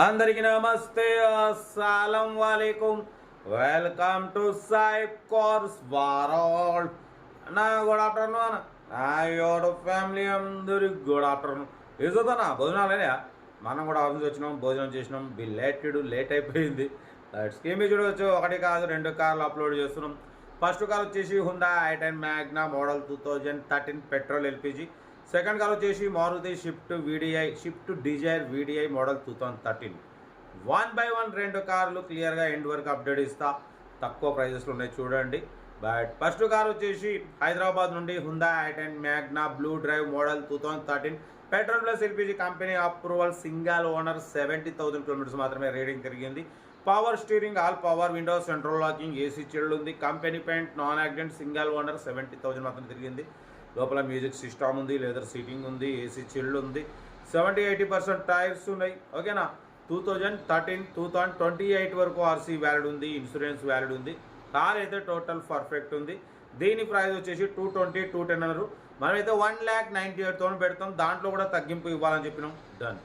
అందరికీ నమస్తే, అస్సలం వాలేకుం. Welcome to Saib cars world. నా గుడ్ ఆఫ్టర్నూన్. నా యోడు ఫ్యామిలీ అందరికి గుడ్ ఆఫ్టర్నూన్. ఏదోనా భోజనాలనే మనం కూడా ఆఫీస్ వచ్చినాం, భోజనం చేసినాం. లేట్ అయిపోయింది. స్కీమ్ చూడవచ్చు. ఒకటి కాదు, 2 కార్లు అప్లోడ్ చేస్తున్నాం. ఫస్ట్ కార్ వచ్చేసి Hyundai i10 Magna model 2013 petrol LPG. Second car వచ్చేసి Maruti Swift Dzire VDI model 2013. 1 by 1 2 కార్లు క్లియర్గా ఎండ్ వరకు అప్డేట్ ఇస్తా. తక్కువ ప్రైజెస్లో ఉన్నాయి చూడండి. బట్ ఫస్ట్ కార్ వచ్చేసి హైదరాబాద్ నుండి Hyundai i10 Magna blue drive model 2013 petrol plus LPG company approval, single owner, 70,000 kilometres మాత్రమే రీడింగ్ తిరిగింది. Power steering, all power windows, central locking, AC chilled ఉంది. Company paint, non accident, single owner, 70,000 మాత్రం తిరిగింది. లోపల music system ఉంది, leather seating ఉంది, AC chilled ఉంది. 70-80% tyres ఉన్నాయి. ఓకేనా. 2013 2028 వరకు ఆర్సీ వ్యాలిడ్ ఉంది, ఇన్సూరెన్స్ వ్యాలిడ్ ఉంది. కార్ అయితే టోటల్ పర్ఫెక్ట్ ఉంది. దీని ప్రైస్ వచ్చేసి 220-210 అన్నారు. మనమైతే 1,98,000 పెడతాం. దాంట్లో కూడా తగ్గింపు ఇవ్వాలని చెప్పినాం. డన్.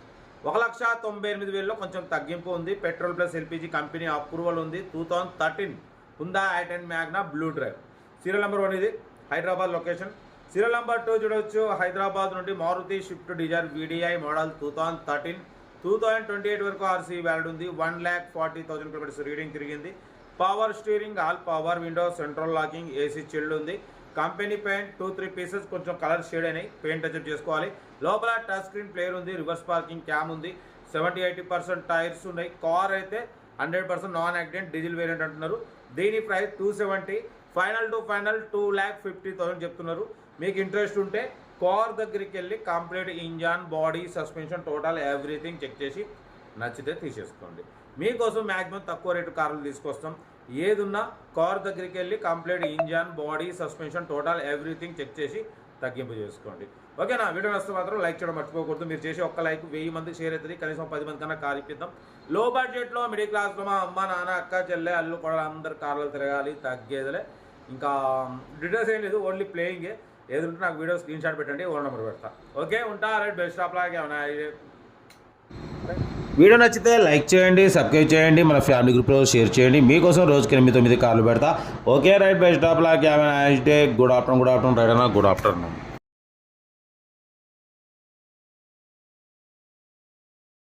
1,98,000లో కొంచెం తగ్గింపు ఉంది. Petrol plus LPG company approval ఉంది. 2013 Honda i10 Magna blue drive. Serial number 1 ఇది, హైదరాబాద్ లొకేషన్. సీరియల్ నెంబర్ 2 చూడవచ్చు. హైదరాబాద్ నుండి Maruti Swift Dzire VDI model 2013 2028 వరకు ఆర్సీ వ్యాలిడ్ ఉంది. 1,40,000 కిలోమీటర్స్ రీడింగ్ తిరిగింది. Power steering, all power windows, central locking, AC chilled ఉంది. Company paint 2-3 pieces కొంచెం colour shade అయినాయి, paint touch up చేసుకోవాలి. లోపల టచ్ స్క్రీన్ ప్లేయర్ ఉంది, రివర్స్ పార్కింగ్ క్యామ్ ఉంది. 70-80% టైర్స్ ఉన్నాయి. కార్ అయితే 100% నాన్ యాక్సిడెంట్ డీజిల్ వేరియంట్ అంటున్నారు. దీని ప్రైస్ 270. ఫైనల్ 2,50,000 చెప్తున్నారు. మీకు ఇంట్రెస్ట్ ఉంటే కార్ దగ్గరికి వెళ్ళి complete engine, body, suspension, total everything check చేసి నచ్చితే తీసేసుకోండి. మీకోసం మ్యాక్సిమం తక్కువ రేటు కార్లు తీసుకొస్తాం. ఏదున్నా కార్ దగ్గరికి వెళ్ళి complete engine, body, suspension, total everything check చేసి తగ్గింపు చేసుకోండి. ఓకేనా. వీడియో నచ్చితే మాత్రం లైక్ చేయడం మర్చిపోకూడదు. మీరు చేసే ఒక్క లైక్ 1000 మందికి షేర్ అవుతుంది. కనీసం 10 మంది కన్నా కార్ ఇప్పిద్దాం. లో బడ్జెట్లో, మిడిల్ క్లాస్లో మా అమ్మ, నాన్న, అక్క, చెల్లె, అల్లు కూడా అందరు కార్లు తిరగాలి, తగ్గేదిలే. ఇంకా డీటెయిల్స్ ఏం లేదు, ఓన్లీ ప్లేయింగే. ఏది ఉంటే నాకు వీడియో స్క్రీన్ షాట్ పెట్టండి, ఓన్ నెంబర్ పెడతా. ఓకే, ఉంటా. రైట్. బెస్ట్ ఆఫ్ లాగా ఏమన్నా వీడియో నచ్చితే లైక్ చేయండి, సబ్స్క్రైబ్ చేయండి, మన ఫ్యామిలీ గ్రూప్లో షేర్ చేయండి. మీకోసం రోజుకి 8-9 కార్లు పెడతా. Okay, right. బెస్ట్ ఆఫ్ లాగా ఏమైనా గుడ్ ఆఫ్టర్నూన్ రైట్ అన్న. Good afternoon.